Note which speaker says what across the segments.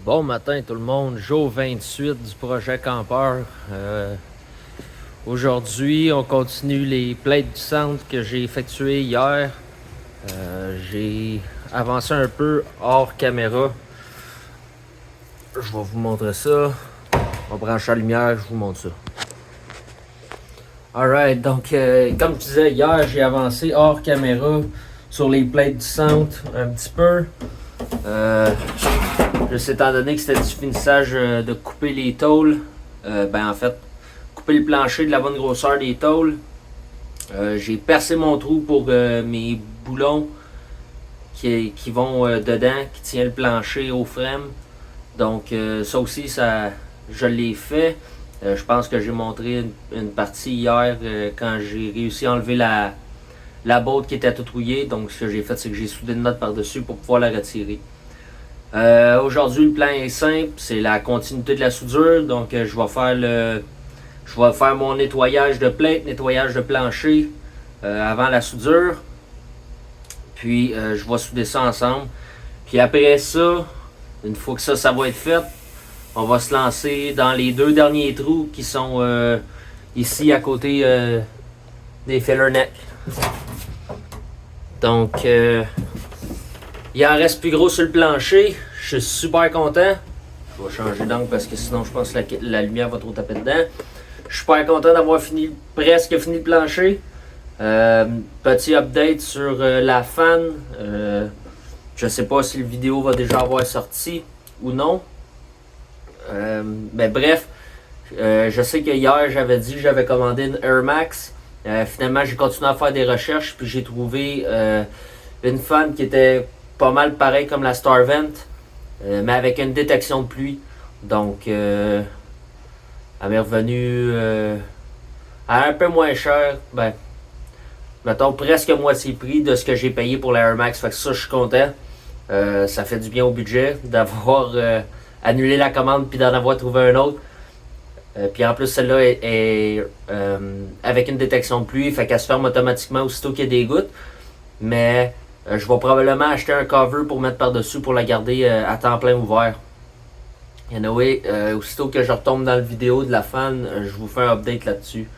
Speaker 1: Bon matin tout le monde, jour 28 du projet Campeur. Aujourd'hui, on continue les plates du centre que j'ai effectuées hier. J'ai avancé un peu hors caméra. Je vais vous montrer ça. On branche la lumière, je vous montre ça. Alright, donc comme je disais hier, j'ai avancé hors caméra sur les plates du centre un petit peu. Juste étant donné que c'était du finissage de couper les tôles, en fait, couper le plancher de la bonne grosseur des tôles. J'ai percé mon trou pour mes boulons qui vont dedans, qui tient le plancher au frame. Donc ça aussi, je l'ai fait. Je pense que j'ai montré une partie hier quand j'ai réussi à enlever la botte qui était toute rouillée. Donc ce que j'ai fait, c'est que j'ai soudé une note par-dessus pour pouvoir la retirer. Aujourd'hui, le plan est simple, c'est la continuité de la soudure. Donc je vais faire mon nettoyage de plate, nettoyage de plancher avant la soudure. Puis je vais souder ça ensemble. Puis après ça, une fois que ça va être fait, on va se lancer dans les deux derniers trous qui sont ici à côté des filler necks. Donc, il en reste plus gros sur le plancher. Je suis super content. Je vais changer d'angle parce que sinon je pense que la lumière va trop taper dedans. Je suis super content d'avoir presque fini le plancher. Petit update sur la fan. Je sais pas si la vidéo va déjà avoir sorti ou non. Bref, je sais que hier j'avais dit que j'avais commandé une Air Max. Finalement, j'ai continué à faire des recherches puis j'ai trouvé une fan qui était pas mal pareil comme la Starvent, mais avec une détection de pluie. Donc, elle m'est revenue à un peu moins cher. Mettons presque moitié prix de ce que j'ai payé pour la Air Max. Fait que ça, je suis content. Ça fait du bien au budget d'avoir annulé la commande puis d'en avoir trouvé un autre. Puis en plus, celle-là est avec une détection de pluie. Fait qu'elle se ferme automatiquement aussitôt qu'il y a des gouttes. Mais je vais probablement acheter un cover pour mettre par-dessus pour la garder à temps plein ouvert. Anyway, aussitôt que je retombe dans la vidéo de la fan, je vous fais un update là-dessus.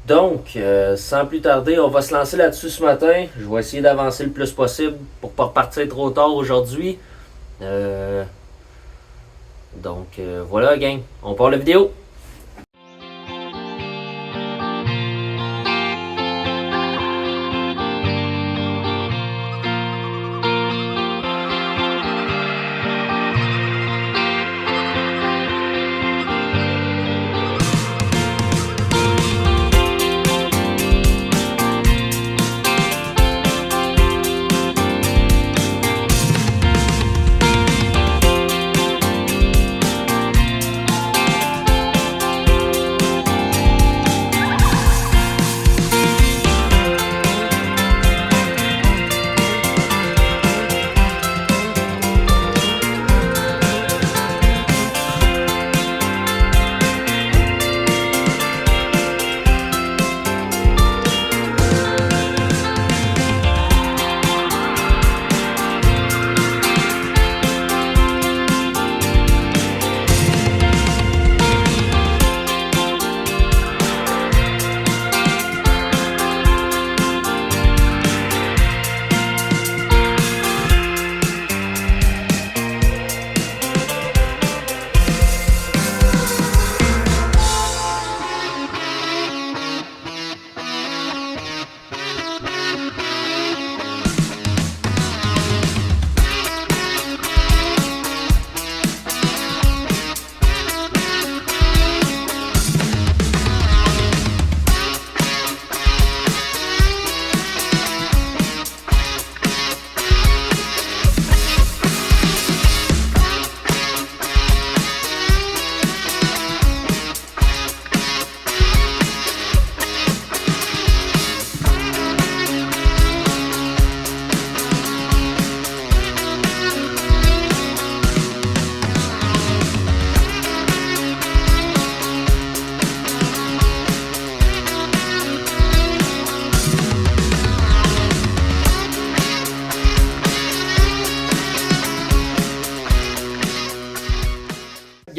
Speaker 1: Donc, sans plus tarder, on va se lancer là-dessus ce matin. Je vais essayer d'avancer le plus possible pour pas repartir trop tard aujourd'hui. Voilà, gang. On part la vidéo.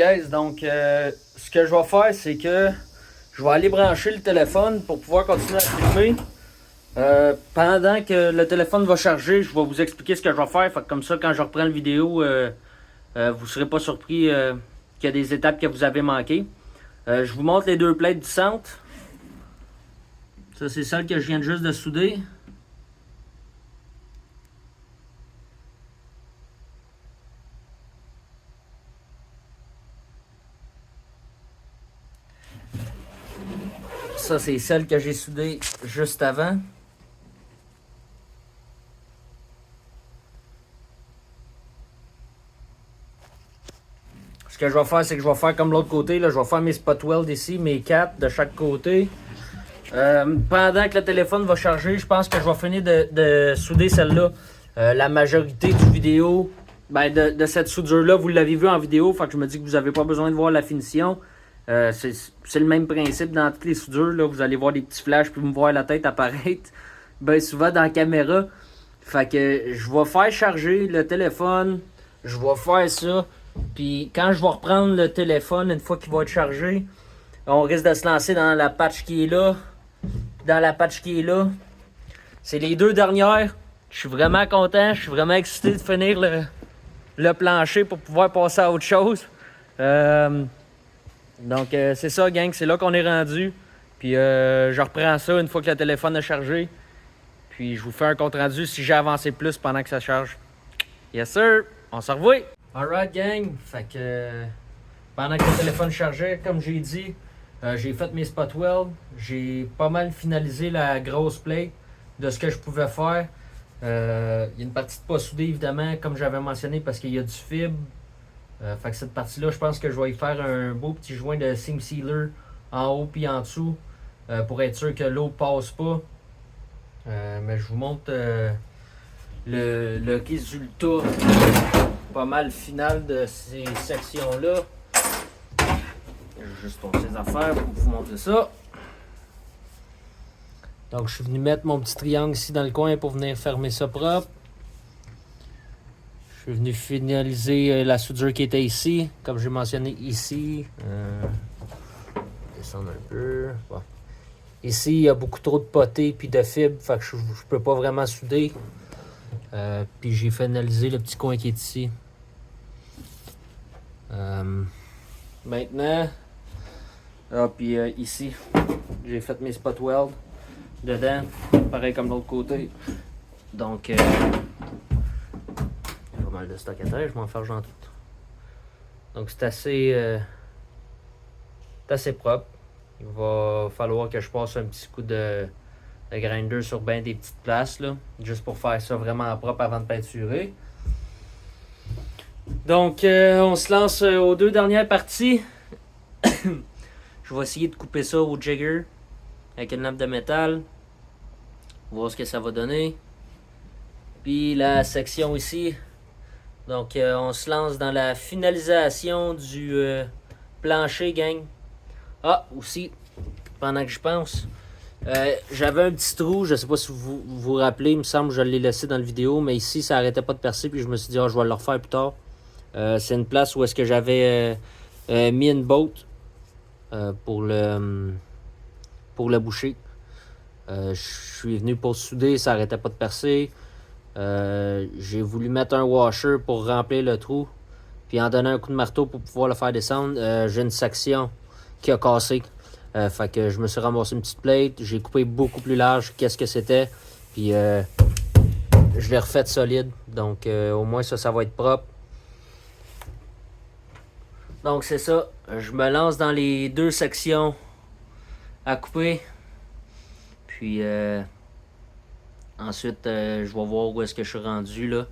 Speaker 1: guys, donc ce que je vais faire, c'est que je vais aller brancher le téléphone pour pouvoir continuer à filmer. Pendant que le téléphone va charger, je vais vous expliquer ce que je vais faire. Fait que comme ça, quand je reprends la vidéo, vous ne serez pas surpris qu'il y a des étapes que vous avez manquées. Je vous montre les deux plates du centre. Ça, c'est celle que je viens juste de souder. Ça, c'est celle que j'ai soudée juste avant. Ce que je vais faire, c'est que je vais faire comme l'autre côté. Là, je vais faire mes spot welds ici, mes 4 de chaque côté. Pendant que le téléphone va charger, je pense que je vais finir de souder celle-là. La majorité du vidéo, de cette soudure-là, vous l'avez vu en vidéo. Fait que je me dis que vous n'avez pas besoin de voir la finition. C'est le même principe dans toutes les soudures. Là. Vous allez voir des petits flashs puis me voir la tête apparaître bien souvent dans la caméra. Fait que je vais faire charger le téléphone. Je vais faire ça. Puis quand je vais reprendre le téléphone, une fois qu'il va être chargé, on risque de se lancer dans la patch qui est là. C'est les deux dernières. Je suis vraiment content. Je suis vraiment excité de finir le plancher pour pouvoir passer à autre chose. Donc c'est ça, gang. C'est là qu'on est rendu. Puis je reprends ça une fois que le téléphone est chargé. Puis je vous fais un compte rendu si j'ai avancé plus pendant que ça charge. Yes sir. On se revoit. Alright gang. Fait que pendant que le téléphone chargeait, comme j'ai dit, j'ai fait mes spot welds. J'ai pas mal finalisé la grosse plate de ce que je pouvais faire. Il y a une partie de pas soudée évidemment, comme j'avais mentionné, parce qu'il y a du fibre. Fait que cette partie-là, je pense que je vais y faire un beau petit joint de seam sealer en haut puis en dessous pour être sûr que l'eau passe pas. Mais je vous montre le résultat pas mal final de ces sections-là. Je vais juste tourner ces affaires pour vous montrer ça. Donc je suis venu mettre mon petit triangle ici dans le coin pour venir fermer ça propre. Je suis venu finaliser la soudure qui était ici, comme j'ai mentionné ici. Descendre un peu. Bon. Ici, il y a beaucoup trop de potées puis de fibres, fait que je peux pas vraiment souder. Puis j'ai finalisé le petit coin qui est ici. Maintenant, puis ici, j'ai fait mes spot welds dedans, pareil comme de l'autre côté. Donc, il y a pas mal de stock à terre, je m'en farge en tout. Donc c'est assez propre. Il va falloir que je passe un petit coup de grinder sur bien des petites places, là, juste pour faire ça vraiment propre avant de peinturer. Donc, on se lance aux deux dernières parties. Je vais essayer de couper ça au jigger avec une lampe de métal. Voir ce que ça va donner. Puis la section ici. Donc, on se lance dans la finalisation du plancher, gang. Ah, aussi, pendant que je pense, j'avais un petit trou, je sais pas si vous vous rappelez, il me semble que je l'ai laissé dans la vidéo, mais ici, ça arrêtait pas de percer, puis je me suis dit, je vais le refaire plus tard. C'est une place où est-ce que j'avais mis une botte pour le boucher. Je suis venu pour souder, ça arrêtait pas de percer. J'ai voulu mettre un washer pour remplir le trou, puis en donner un coup de marteau pour pouvoir le faire descendre. J'ai une section qui a cassé. Fait que je me suis ramassé une petite plate, j'ai coupé beaucoup plus large qu'est-ce que c'était, puis je l'ai refait solide, donc au moins ça va être propre. Donc c'est ça, je me lance dans les deux sections à couper, puis ensuite je vais voir où est-ce que je suis rendu là.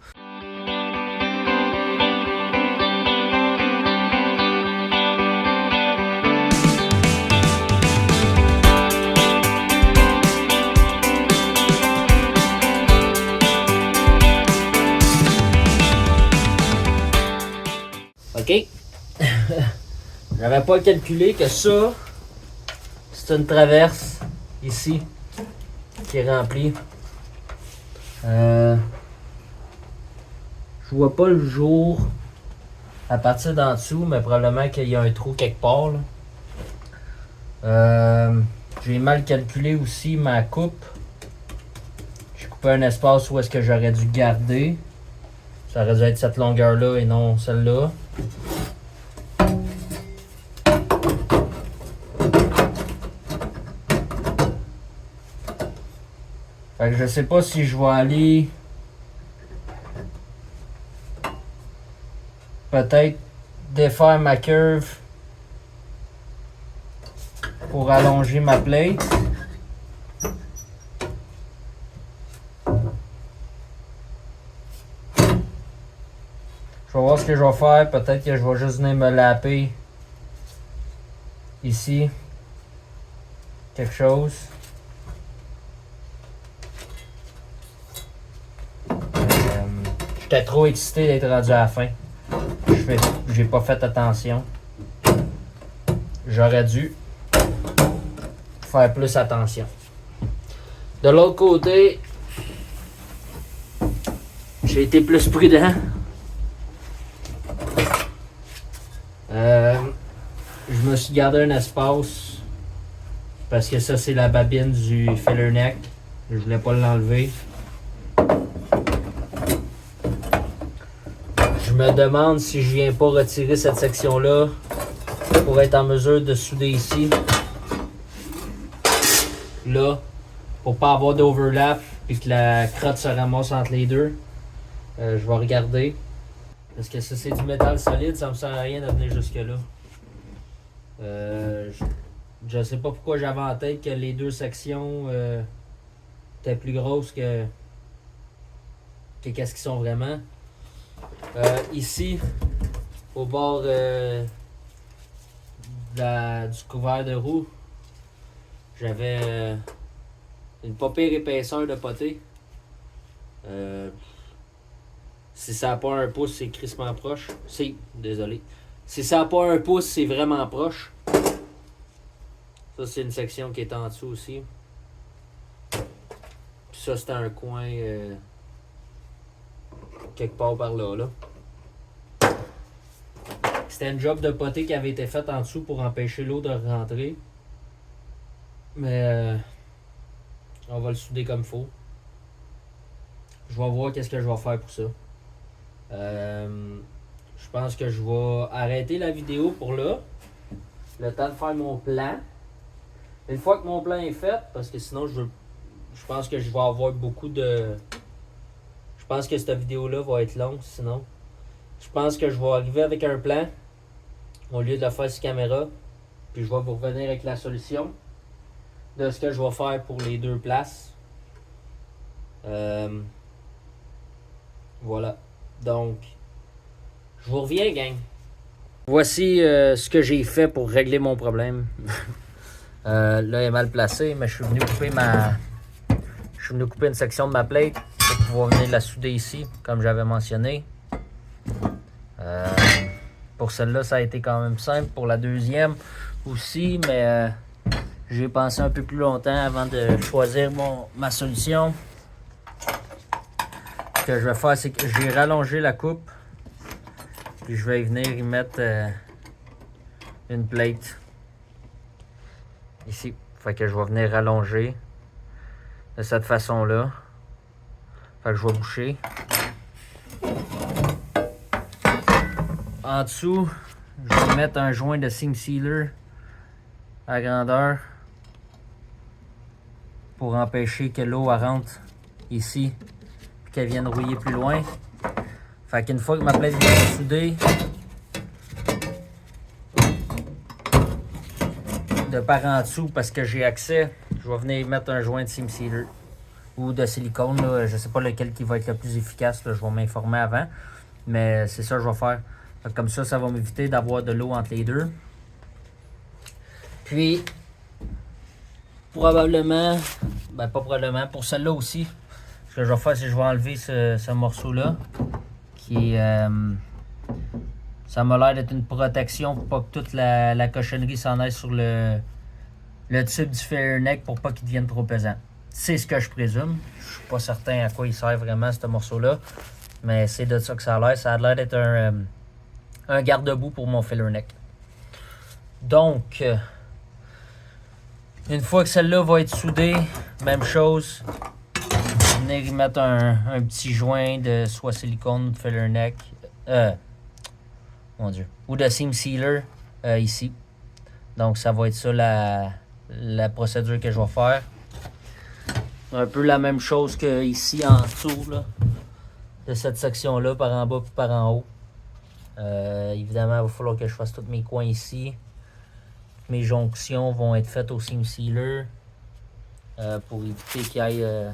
Speaker 1: OK. J'avais pas calculé que ça, c'est une traverse ici qui est remplie. Je vois pas le jour à partir d'en dessous, mais probablement qu'il y a un trou quelque part. J'ai mal calculé aussi ma coupe. J'ai coupé un espace où est-ce que j'aurais dû garder. Ça aurait dû être cette longueur-là et non celle-là. Fait que je sais pas si je vais aller peut-être défaire ma curve pour allonger ma plate. Je vais voir ce que je vais faire. Peut-être que je vais juste venir me laper ici. Quelque chose. J'étais trop excité d'être rendu à la fin. J'ai pas fait attention. J'aurais dû faire plus attention. De l'autre côté, j'ai été plus prudent. Je me suis gardé un espace parce que ça c'est la babine du filler neck. Je voulais pas l'enlever. Je me demande si je viens pas retirer cette section là pour être en mesure de souder ici. Là, pour pas avoir d'overlap et que la crotte se ramasse entre les deux. Je vais regarder. Parce que ça c'est du métal solide, ça me sert à rien de venir jusque là. Je sais pas pourquoi j'avais en tête que les deux sections étaient plus grosses que qu'est-ce qu'ils sont vraiment. Ici, au bord du couvert de roue, j'avais une pas pire épaisseur de potée. Si ça n'a pas un pouce, c'est crissement proche. Désolé. Si ça n'a pas un pouce, c'est vraiment proche. Ça, c'est une section qui est en dessous aussi. Puis ça, c'était un coin quelque part par là. C'était une job de potée qui avait été faite en dessous pour empêcher l'eau de rentrer. Mais on va le souder comme il faut. Je vais voir qu'est-ce que je vais faire pour ça. Je pense que je vais arrêter la vidéo pour là. Le temps de faire mon plan. Une fois que mon plan est fait, parce que sinon je pense que je vais avoir beaucoup de... Je pense que cette vidéo-là va être longue sinon. Je pense que je vais arriver avec un plan au lieu de le faire sur caméra. Puis je vais vous revenir avec la solution de ce que je vais faire pour les deux places. Voilà. Donc, je vous reviens, gang. Voici ce que j'ai fait pour régler mon problème. Là, il est mal placé, mais je suis venu couper une section de ma plate pour pouvoir venir la souder ici, comme j'avais mentionné. Pour celle-là, ça a été quand même simple. Pour la deuxième aussi, mais j'ai pensé un peu plus longtemps avant de choisir ma solution. Ce que je vais faire, c'est que je vais rallonger la coupe. Puis je vais venir y mettre une plate. Ici. Fait que je vais venir rallonger de cette façon-là. Fait que je vais boucher. En dessous, je vais mettre un joint de seam sealer à grandeur pour empêcher que l'eau rentre ici et qu'elle vienne rouiller plus loin. Fait qu'une fois que ma plate est soudée, de par en dessous, parce que j'ai accès, je vais venir mettre un joint de seam sealer ou de silicone. Là. Je ne sais pas lequel qui va être le plus efficace. Là. Je vais m'informer avant. Mais c'est ça que je vais faire. Comme ça, ça va m'éviter d'avoir de l'eau entre les deux. Puis, probablement, ben pas probablement, pour celle-là aussi, ce que je vais faire, c'est que je vais enlever ce morceau-là. Qui est... ça m'a l'air d'être une protection pour pas que toute la cochonnerie s'en aille sur le tube du filler neck pour pas qu'il devienne trop pesant. C'est ce que je présume. Je suis pas certain à quoi il sert vraiment ce morceau-là. Mais c'est de ça que ça a l'air. Ça a l'air d'être
Speaker 2: un garde-boue pour mon filler neck. Donc, une fois que celle-là va être soudée, même chose. Venir y mettre un petit joint de soit silicone, filler neck, mon Dieu, ou de seam sealer ici. Donc, ça va être ça la procédure que je vais faire. Un peu la même chose que ici en dessous là, de cette section-là, par en bas puis par en haut. Évidemment, il va falloir que je fasse tous mes coins ici. Mes jonctions vont être faites au seam sealer pour éviter qu'il y ait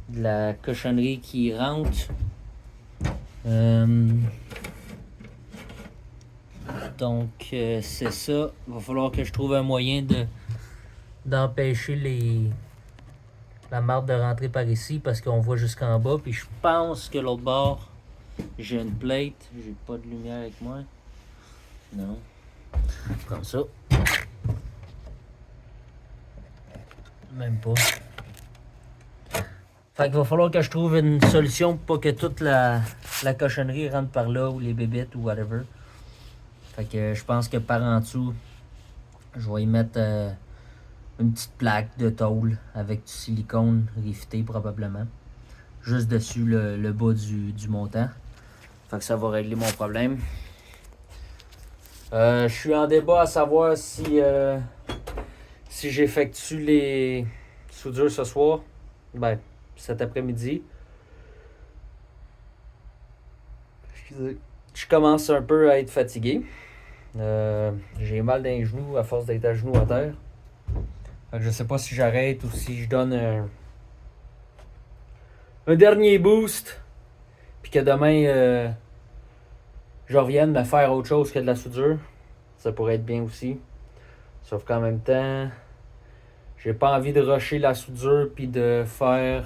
Speaker 2: de la cochonnerie qui rentre. Donc, c'est ça. Il va falloir que je trouve un moyen d'empêcher la marde de rentrer par ici parce qu'on voit jusqu'en bas. Puis je pense que l'autre bord, j'ai une plate. J'ai pas de lumière avec moi. Non. Comme ça. Même pas. Fait qu'il va falloir que je trouve une solution pour pas que toute la cochonnerie rentre par là ou les bébites ou whatever. Fait que je pense que par en dessous, je vais y mettre une petite plaque de tôle avec du silicone rifté probablement. Juste dessus le bas du montant. Fait que ça va régler mon problème. Je suis en débat à savoir si j'effectue les soudures ce soir. Ben, cet après-midi. Excusez. Je commence un peu à être fatigué. J'ai mal dans les genoux à force d'être à genoux à terre. Fait que je sais pas si j'arrête ou si je donne un dernier boost. Puis que demain, je revienne me faire autre chose que de la soudure. Ça pourrait être bien aussi. Sauf qu'en même temps, j'ai pas envie de rusher la soudure puis de faire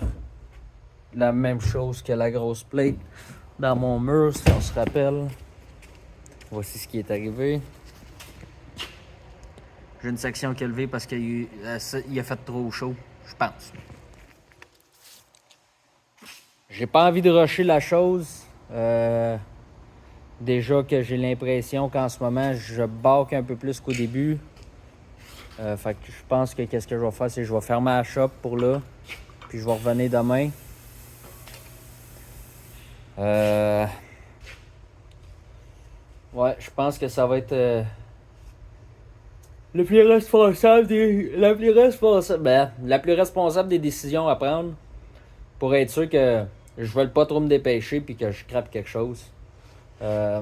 Speaker 2: la même chose que la grosse plate dans mon mur, si on se rappelle. Voici ce qui est arrivé. J'ai une section qui est levée parce qu'il a fait trop chaud, je pense. J'ai pas envie de rusher la chose. Déjà que j'ai l'impression qu'en ce moment, je baque un peu plus qu'au début. Fait que je pense que qu'est-ce que je vais faire, c'est que je vais fermer la shop pour là. Puis je vais revenir demain. Ouais, je pense que ça va être la plus responsable des décisions à prendre pour être sûr que je ne veuille pas trop me dépêcher puis que je crappe quelque chose. Je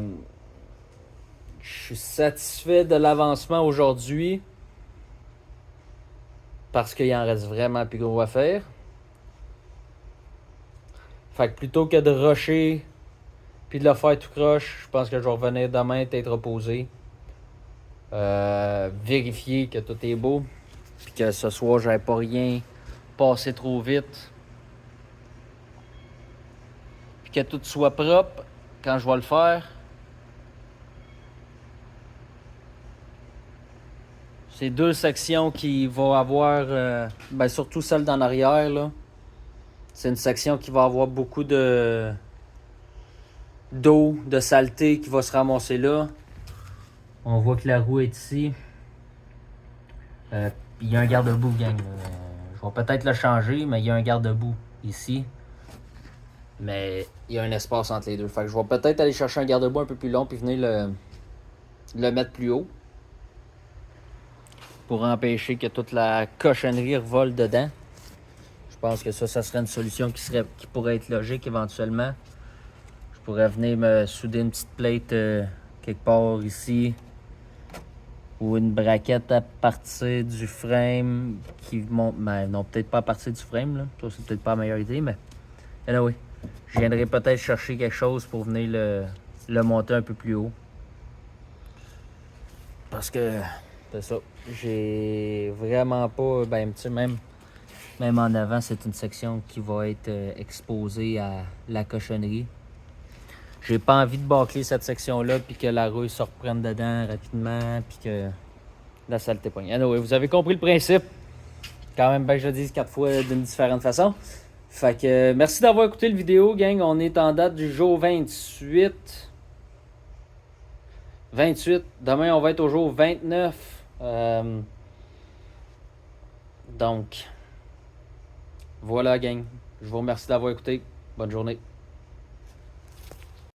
Speaker 2: suis satisfait de l'avancement aujourd'hui parce qu'il en reste vraiment plus gros à faire. Fait que plutôt que de rusher puis de le faire tout croche, je pense que je vais revenir demain, être reposé. Vérifier que tout est beau. Puis que ce soir, j'avais pas rien passé trop vite. Puis que tout soit propre quand je vais le faire. C'est deux sections qui vont avoir, surtout celle d'en arrière, là. C'est une section qui va avoir beaucoup d'eau, de saleté qui va se ramasser là. On voit que la roue est ici. Il y a un garde-boue, gang. Je vais peut-être le changer, mais il y a un garde-boue ici. Mais il y a un espace entre les deux. Fait que je vais peut-être aller chercher un garde-boue un peu plus long puis venir le mettre plus haut. Pour empêcher que toute la cochonnerie revole dedans. Je pense que ça serait une solution qui pourrait être logique éventuellement. Je pourrais venir me souder une petite plate quelque part ici. Ou une braquette à partir du frame qui monte. Mais non, peut-être pas à partir du frame, là. Ça, c'est peut-être pas la meilleure idée, mais. Anyway, je viendrai peut-être chercher quelque chose pour venir le monter un peu plus haut. Parce que. C'est ça. J'ai vraiment pas. Ben, tu sais, même en avant, c'est une section qui va être exposée à la cochonnerie. J'ai pas envie de bâcler cette section-là, puis que la rouille se reprenne dedans rapidement, puis que la saleté pogne. Anyway, vous avez compris le principe. Quand même, je le dis 4 fois d'une différente façon. Fait que merci d'avoir écouté la vidéo, gang. On est en date du jour 28. 28. Demain, on va être au jour 29. Donc, voilà, gang. Je vous remercie d'avoir écouté. Bonne journée.